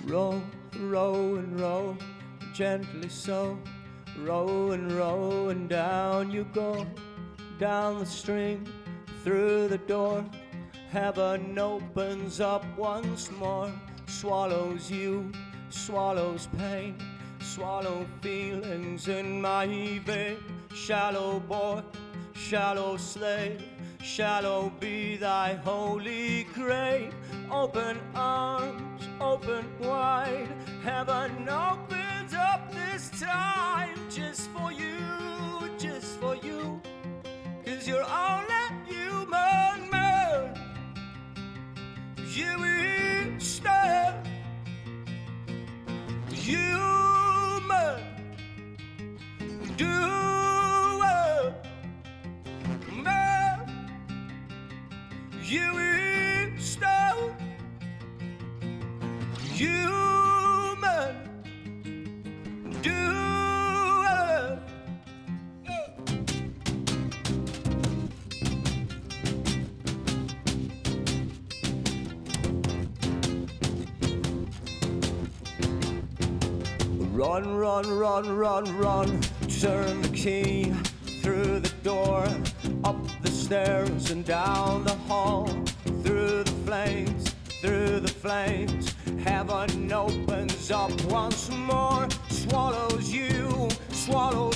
Row, row and row, gently so. Row and down you go. Down the stream, through the door. Heaven opens up once more. Swallows you, swallows pain. Swallow feelings in my vein. Shallow boy, shallow slave. Shallow be thy holy grave. Open arms, open wide. Heaven opens up this time. Just for you, just for you. 'Cause you're only human, man. You instead human. Do it, man. You instead human. Do it. Run, run, run, run, run. Turn the key through the door, up the stairs and down the hall, through the flames, through the flames. Heaven opens up once more. Swallows you, swallows